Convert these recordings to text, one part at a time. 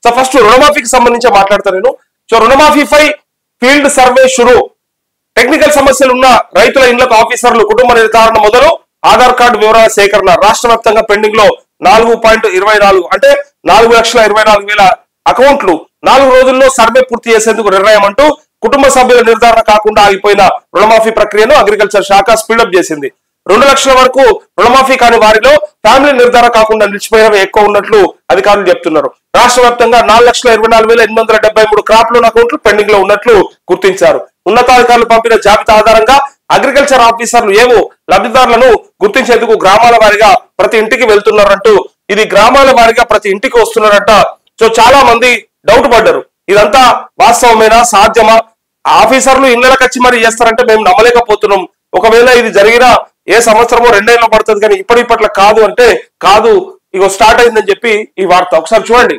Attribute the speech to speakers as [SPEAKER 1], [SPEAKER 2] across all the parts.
[SPEAKER 1] So first రుణమాఫీకి సంబంధించి మాట్లాడతాను నేను. సో రుణమాఫీపై ఫీల్డ్ సర్వే షురు. టెక్నికల్ సమస్యలు ఉన్న రైతుల ఇళ్లకు ఆఫీసర్లు కుటుంబ నిర్ధారణ మొదలు, ఆధార్ కార్డు వివరాల సేకరణ. రాష్ట్ర వ్యాప్తంగా పెండింగ్ లో 4.24 అంటే 4,24,000 అకౌంట్లు 4 రోజుల్లో సర్వే పూర్తి చేసేందుకు నిర్ణయం అంటూ కుటుంబ సభ్యుల నిర్ధారణ కాకుండా ఆగిపోయిన రుణమాఫీ ప్రక్రియను అగ్రికల్చర్ శాఖ స్పీడప్ చేసింది. 2 లక్షల వరకు రుణమాఫీ కాని వారిలో ఫ్యామిలీ నిర్ధారణ కాకుండా నిలిచిపోయినవి ఎక్కువ ఉన్నట్లు అధికారులు చెప్తున్నారు. రాష్ట్ర వ్యాప్తంగా 4,24,873 క్రాప్ లోన్ అకౌంట్లు పెండింగ్ లో ఉన్నట్లు గుర్తించారు. ఉన్నతాధికారులు పంపిన జాబితా ఆధారంగా అగ్రికల్చర్ ఆఫీసర్లు ఏవో లబ్ధిదారులను గుర్తించేందుకు గ్రామాల వారిగా ప్రతి ఇంటికి వెళ్తున్నారంటూ, ఇది గ్రామాల వారిగా ప్రతి ఇంటికి వస్తున్నారంట. సో చాలా మంది డౌట్ పడ్డారు, ఇదంతా వాస్తవమేనా, సాధ్యమా, ఆఫీసర్లు ఇళ్ళకి వచ్చి మరి చేస్తారంటే మేము నమ్మలేకపోతున్నాం. ఒకవేళ ఇది జరిగిన ఏ సంవత్సరమో 2 ఏళ్ళు పడుతుంది, కానీ ఇప్పట్ల కాదు అంటే కాదు, ఇగో స్టార్ట్ అయిందని చెప్పి ఈ వార్త ఒకసారి చూడండి.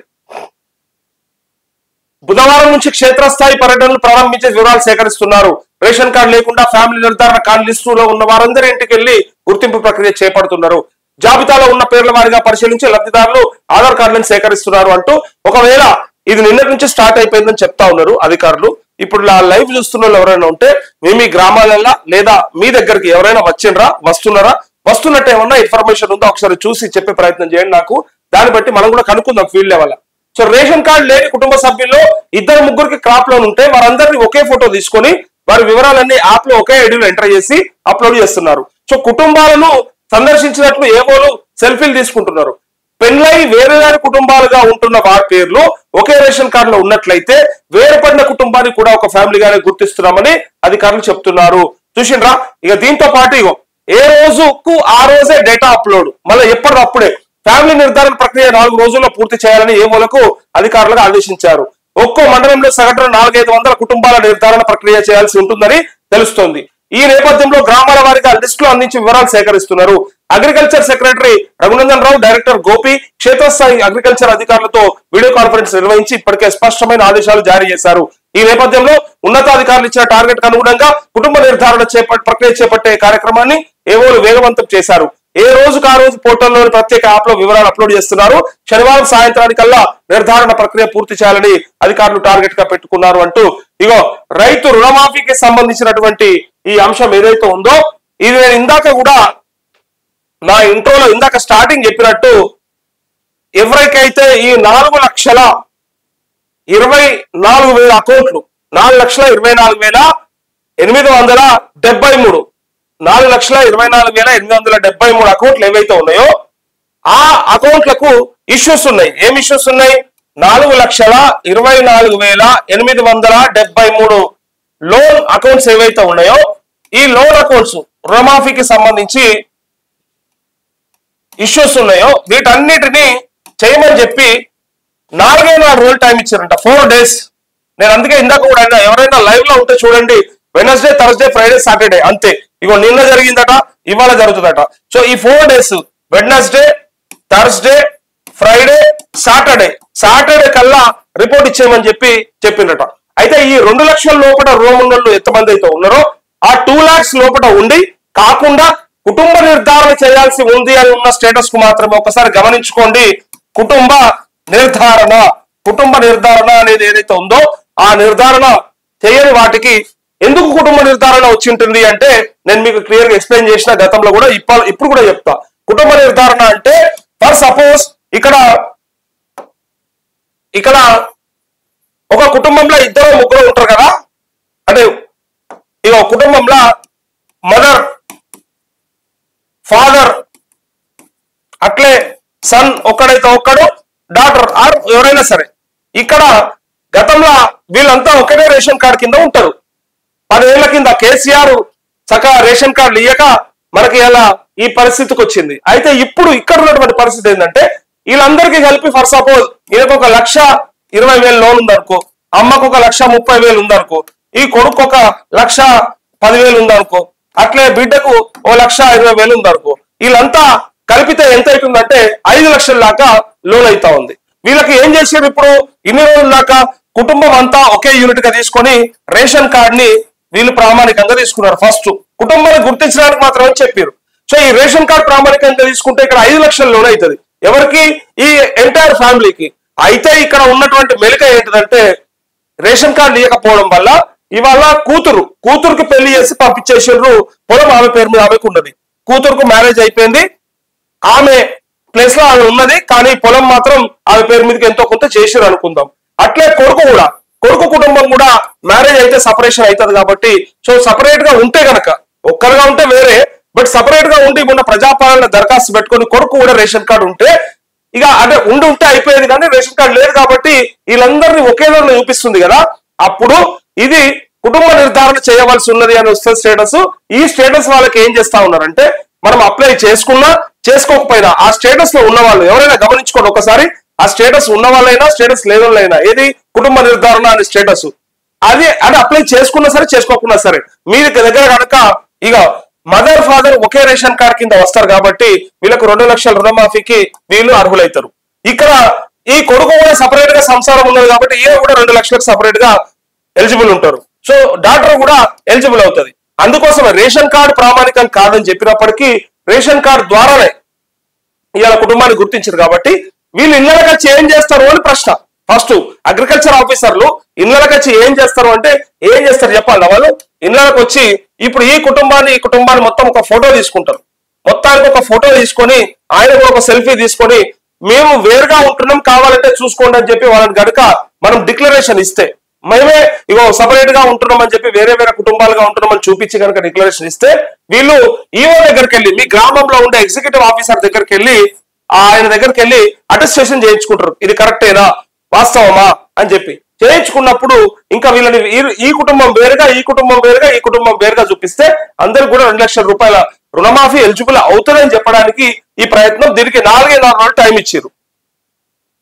[SPEAKER 1] బుధవారం నుంచి క్షేత్రస్థాయి పర్యటనలు ప్రారంభించే వివరాలు సేకరిస్తున్నారు. రేషన్ కార్డు లేకుండా ఫ్యామిలీ నిర్ధారణ కార్డు లిస్టులో ఉన్న వారందరి ఇంటికి వెళ్లి గుర్తింపు ప్రక్రియ చేపడుతున్నారు. జాబితాలో ఉన్న పేర్ల వారిగా పరిశీలించి లబ్ధిదారులు ఆధార్ కార్డులను సేకరిస్తున్నారు అంటూ, ఒకవేళ ఇది నిన్నటి నుంచి స్టార్ట్ అయిపోయిందని చెప్తా ఉన్నారు అధికారులు. ఇప్పుడు లైవ్ చూస్తున్న వాళ్ళు ఎవరైనా ఉంటే మీ గ్రామాలలో లేదా మీ దగ్గరికి ఎవరైనా వచ్చిండ్రా, వస్తున్నట్టు ఏమన్నా ఇన్ఫర్మేషన్ ఉందో ఒకసారి చూసి చెప్పే ప్రయత్నం చేయండి నాకు. దాన్ని బట్టి మనం కూడా కనుక్కుందాం field level. So ration card లేని కుటుంబ సభ్యుల్లో 2-3 క్రాప్ లోన్ ఉంటే వారందరినీ ఒకే ఫోటో తీసుకొని వారి వివరాలన్నీ యాప్ లో ఒకే ఐడిలో ఎంటర్ చేసి అప్లోడ్ చేస్తున్నారు. సో కుటుంబాలను సందర్శించినట్లు ఏవోలు సెల్ఫీలు తీసుకుంటున్నారు. పెళ్ళై వేరే వేరే కుటుంబాలుగా ఉంటున్న వారి పేర్లు ఒకే రేషన్ కార్డులో ఉన్నట్లయితే వేరుపడిన కుటుంబాన్ని కూడా ఒక ఫ్యామిలీగానే గుర్తిస్తున్నామని అధికారులు చెప్తున్నారు. చూసిండ్రా, ఇక దీంతో పాటు ఇగో ఏ రోజుకు ఆ రోజే డేటా అప్లోడ్, మళ్ళీ ఎప్పటికప్పుడే ఫ్యామిలీ నిర్ధారణ ప్రక్రియ 4 రోజుల్లో పూర్తి చేయాలని ఏవోలకు అధికారులకు ఆదేశించారు. ఒక్కో మండలంలో సగటున 400-500 కుటుంబాల నిర్ధారణ ప్రక్రియ చేయాల్సి ఉంటుందని తెలుస్తోంది. ఈ నేపథ్యంలో గ్రామాల వారిగా లిస్టులు అందించి వివరాలు సేకరిస్తున్నారు. Agriculture secretary Raghunandan Rao, director Gopi క్షేత్రస్థాయి అగ్రికల్చర్ అధికారులతో వీడియో కాన్ఫరెన్స్ నిర్వహించి ఇప్పటికే స్పష్టమైన ఆదేశాలు జారీ చేశారు. ఈ నేపథ్యంలో ఉన్నతాధికారులు ఇచ్చిన టార్గెట్ కు అనుగుణంగా కుటుంబ నిర్ధారణ ప్రక్రియ చేపట్టే కార్యక్రమాన్ని ఏవోలు వేగవంతం చేశారు. ఏ రోజుకు ఆ రోజు పోర్టల్లోని ప్రత్యేక యాప్ లో వివరాలు అప్లోడ్ చేస్తున్నారు. శనివారం సాయంత్రానికల్లా నిర్ధారణ ప్రక్రియ పూర్తి చేయాలని అధికారులు టార్గెట్ గా పెట్టుకున్నారు అంటూ, ఇగో రైతు రుణమాఫీకి సంబంధించినటువంటి ఈ అంశం ఏదైతే ఉందో, ఇది నేను ఇందాక కూడా నా ఇంట్రోలో ఇందాక స్టార్టింగ్ చెప్పినట్టు, ఎవరికైతే ఈ 4,24,000 అకౌంట్లు 4,24,873 4,24,873 అకౌంట్లు ఏవైతే ఉన్నాయో ఆ అకౌంట్లకు ఇష్యూస్ ఉన్నాయి. ఏం ఇష్యూస్ ఉన్నాయి? 4,24,873 లోన్ అకౌంట్స్ ఏవైతే ఉన్నాయో ఈ లోన్ అకౌంట్స్ రుణమాఫీకి సంబంధించి ఇష్యూస్ ఉన్నాయో వీటన్నిటిని చేయమని చెప్పి 4 రోజులు టైం ఇచ్చారంట, 4 days. నేను అందుకే ఇందాక కూడా ఎవరైనా లైవ్ లో ఉంటే చూడండి, వెనస్డే, థర్స్డే, ఫ్రైడే, సాటర్డే అంతే. ఇగో నిన్న జరిగిందట, ఇవాళ జరుగుతుందట. సో ఈ 4 days Wednesday, Thursday, Friday, Saturday కల్లా రిపోర్ట్ ఇచ్చేయమని చెప్పిందట. అయితే ఈ 2 లక్షల లోపల రుణమున్నోళ్ళు ఎంతమంది అయితే ఉన్నారో ఆ 2 lakhs లోపల ఉండి కాకుండా కుటుంబ నిర్ధారణ చేయాల్సి ఉంది అని ఉన్న స్టేటస్ కు మాత్రమే ఒకసారి గమనించుకోండి. కుటుంబ నిర్ధారణ అనేది ఏదైతే ఉందో ఆ నిర్ధారణ చేయని వాటికి ఎందుకు కుటుంబ నిర్ధారణ వచ్చి ఉంటుంది అంటే నేను మీకు క్లియర్ గా ఎక్స్ప్లెయిన్ చేసిన గతంలో కూడా, ఇప్పుడు కూడా చెప్తా. కుటుంబ నిర్ధారణ అంటే ఫర్ సపోజ్ ఇక్కడ ఒక కుటుంబంలో 2-3 ఉంటారు కదా, అంటే ఇక కుటుంబంలో మదర్, ఫాదర్, అట్లే సన్ ఒక్కడైతే ఒక్కడు, డాటర్ ఆర్ ఎవరైనా సరే. ఇక్కడ గతంలో వీళ్ళంతా ఒకటే రేషన్ కార్డు కింద ఉంటారు. 10 ఏళ్ల కింద కేసీఆర్ చక్కగా రేషన్ కార్డులు ఇయ్యక మనకి ఇలా ఈ పరిస్థితికి వచ్చింది. అయితే ఇప్పుడు ఇక్కడ ఉన్నటువంటి పరిస్థితి ఏంటంటే వీళ్ళందరికీ కలిపి ఫర్ సపోజ్ ఈయనకు 1,20,000 లోన్ ఉందనుకో, అమ్మకు 1,30,000 ఉందనుకో, ఈ కొడుకు 1,10,000 ఉందనుకో, అట్లే బిడ్డకు 1,20,000 ఉందనుకో, వీళ్ళంతా కలిపితే ఎంత అవుతుందంటే 5 లక్షల దాకా లోన్ అవుతా ఉంది. వీళ్ళకి ఏం చేశారు ఇప్పుడు ఇన్ని రోజుల దాకా కుటుంబం అంతా ఒకే యూనిట్ గా తీసుకొని రేషన్ కార్డ్ ని వీళ్ళు ప్రామాణికంగా తీసుకున్నారు. ఫస్ట్ కుటుంబాన్ని గుర్తించడానికి మాత్రమే చెప్పారు. సో ఈ రేషన్ కార్డ్ ప్రామాణికంగా తీసుకుంటే ఇక్కడ 5 లక్షల లోన్ అవుతుంది. ఎవరికి? ఈ ఎంటైర్ ఫ్యామిలీకి. అయితే ఇక్కడ ఉన్నటువంటి మెలిక ఏంటిదంటే రేషన్ కార్డు ఇవ్వకపోవడం వల్ల ఇవాళ కూతురుకి పెళ్లి చేసి పంపించేసారు. పొలం ఆమె పేరు మీద ఆమెకు ఉన్నది. కూతురుకు మ్యారేజ్ అయిపోయింది, ఆమె ప్లేస్ లో ఆమె ఉన్నది, కానీ పొలం మాత్రం ఆమె పేరు మీదకి ఎంతో కొంత చేసారు అనుకుందాం. అట్లే కొడుకు కుటుంబం కూడా మ్యారేజ్ అయితే సపరేషన్ అవుతుంది కాబట్టి, సో సపరేట్ గా ఉంటే గనక, ఒక్కరుగా ఉంటే వేరే, బట్ సపరేట్ గా ఉండి మొన్న ప్రజాపాలన దరఖాస్తు పెట్టుకుని కొడుకు కూడా రేషన్ కార్డు ఉంటే ఇక అంటే ఉంటే అయిపోయేది, కానీ రేషన్ కార్డు లేదు కాబట్టి వీళ్ళందరినీ ఒకే దానిలో చూపిస్తుంది కదా. అప్పుడు ఇది కుటుంబ నిర్ధారణ చేయవలసి ఉన్నది అని వస్తుంది స్టేటస్. ఈ స్టేటస్ వాళ్ళకి ఏం చేస్తా ఉన్నారంటే, మనం అప్లై చేసుకున్నా చేసుకోకపోయినా ఆ స్టేటస్ లో ఉన్న వాళ్ళు ఎవరైనా గమనించుకోండి ఒకసారి. ఆ స్టేటస్ ఉన్న వాళ్ళైనా స్టేటస్ లేని వాళ్ళైనా ఏది కుటుంబ నిర్ధారణ అనే స్టేటస్ అది అప్లై చేసుకున్నా సరే చేసుకోకున్నా సరే మీ దగ్గర కనుక ఇక మదర్ ఫాదర్ ఒకే రేషన్ కార్డ్ కింద వస్తారు కాబట్టి వీళ్ళకు 2 లక్షల రుణమాఫీకి వీళ్ళు అర్హులైతారు. ఇక్కడ ఈ కొడుకు కూడా సపరేట్ గా సంసారం ఉన్నది కాబట్టి ఈయన కూడా 2 లక్షలకు సపరేట్ గా ఎలిజిబుల్ ఉంటారు. సో డాక్టర్ కూడా ఎలిజిబుల్ అవుతుంది. అందుకోసం రేషన్ కార్డు ప్రామాణికం కాదని చెప్పినప్పటికీ రేషన్ కార్డు ద్వారానే ఇవాళ కుటుంబాన్ని గుర్తించారు కాబట్టి వీళ్ళు ఇళ్ళకి వచ్చి ఏం చేస్తారు అని ప్రశ్న. ఫస్ట్ అగ్రికల్చర్ ఆఫీసర్లు ఇళ్ళకి వచ్చి ఏం చేస్తారు అంటే ఏం చేస్తారు చెప్పాలి. వాళ్ళు ఇళ్ళకి వచ్చి ఇప్పుడు ఈ కుటుంబాన్ని మొత్తం ఒక ఫోటో తీసుకుంటారు. మొత్తానికి ఒక ఫోటో తీసుకొని ఆయన కూడా ఒక సెల్ఫీ తీసుకొని మేము వేరుగా ఉంటున్నాం కావాలంటే చూసుకోండి అని చెప్పి వాళ్ళని గనుక మనం డిక్లరేషన్ ఇస్తే, మేమే ఇగో సపరేట్ గా ఉంటున్నాం అని చెప్పి వేరే కుటుంబాలుగా ఉంటున్నామని చూపించి కనుక డిక్లరేషన్ ఇస్తే వీళ్ళు ఈఓ దగ్గరికి వెళ్ళి మీ గ్రామంలో ఉండే ఎగ్జిక్యూటివ్ ఆఫీసర్ దగ్గరికి వెళ్ళి ఆయన దగ్గరికి వెళ్ళి అటెస్టేషన్ చేయించుకుంటారు. ఇది కరెక్టేనా వాస్తవమా అని చెప్పి చేయించుకున్నప్పుడు ఇంకా వీళ్ళని ఈ కుటుంబం వేరుగా ఈ కుటుంబం వేరుగా చూపిస్తే అందరికి కూడా 2 లక్షల రూపాయల రుణమాఫీ ఎలిజిబుల్ అవుతుందని చెప్పడానికి ఈ ప్రయత్నం. దీనికి 4 రోజులు టైం ఇచ్చారు.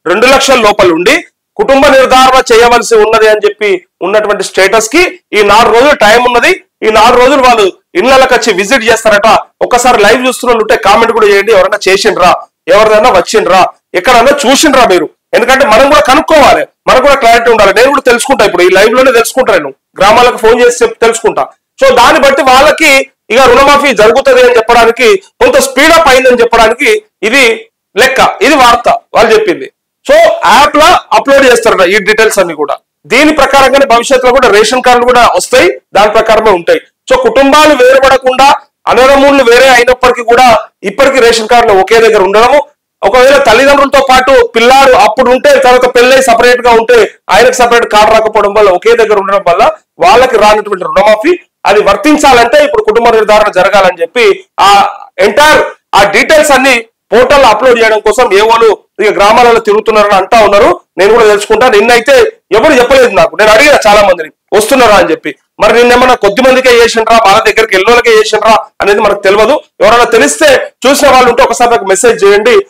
[SPEAKER 1] 2 లక్షల లోపల ఉండి కుటుంబ నిర్ధారణ చేయవలసి ఉన్నది అని చెప్పి ఉన్నటువంటి స్టేటస్ కి ఈ 4 రోజులు టైం ఉన్నది. ఈ 4 రోజులు వాళ్ళు ఇళ్ళకి వచ్చి విజిట్ చేస్తారట. ఒక్కసారి లైవ్ చూస్తున్న ఉంటే కామెంట్ కూడా చేయండి, ఎవరైనా చేసిండ్రా, ఎవరిదైనా వచ్చిండ్రా, ఎక్కడన్నా చూసిండ్రా మీరు. ఎందుకంటే మనం కూడా కనుక్కోవాలి, మనకు కూడా క్లారిటీ ఉండాలి. నేను కూడా తెలుసుకుంటా, ఇప్పుడు ఈ లైవ్ లోనే తెలుసుకుంటా, నేను గ్రామాలకు ఫోన్ చేసి తెలుసుకుంటా. సో దాన్ని బట్టి వాళ్ళకి ఇక రుణమాఫీ జరుగుతుంది అని చెప్పడానికి, కొంత స్పీడప్ అయిందని చెప్పడానికి ఇది లెక్క, ఇది వార్త వాళ్ళు చెప్పింది. సో యాప్ లా అప్లోడ్ చేస్తారట ఈ డీటెయిల్స్ అన్ని కూడా. దీని ప్రకారంగానే భవిష్యత్తులో కూడా రేషన్ కార్డులు కూడా వస్తాయి, దాని ప్రకారమే ఉంటాయి. సో కుటుంబాలు వేరుపడకుండా అన్నదమ్ముళ్ళు వేరే అయినప్పటికీ కూడా ఇప్పటికీ రేషన్ కార్డులు ఒకే దగ్గర ఉండడము. ఒకవేళ తల్లిదండ్రులతో పాటు పిల్లాడు అప్పుడు ఉంటే తర్వాత పెళ్ళై సపరేట్ గా ఉంటే ఆయనకు సపరేట్ కార్డు రాకపోవడం వల్ల ఒకే దగ్గర ఉండడం వల్ల వాళ్ళకి రానటువంటి రుణమాఫీ అది వర్తించాలంటే ఇప్పుడు కుటుంబ నిర్ధారణ జరగాలని చెప్పి ఆ డీటెయిల్స్ అన్ని పోర్టల్ అప్లోడ్ చేయడం కోసం ఏవోలు ఇక గ్రామాలలో తిరుగుతున్నారని అంటా ఉన్నారు. నేను కూడా తెలుసుకుంటా. నిన్నైతే ఎవరు చెప్పలేదు నాకు. నేను అడిగిన చాలా మందిని వస్తున్నారా అని చెప్పి. మరి నిన్నేమన్నా కొద్ది మందికే చేసిండ్రా, వాళ్ళ దగ్గరికి ఎన్నోళ్ళకే చేసిండ్రా అనేది మనకు తెలియదు. ఎవరైనా తెలిస్తే చూసిన వాళ్ళు ఉంటే ఒకసారి నాకు మెసేజ్ చేయండి.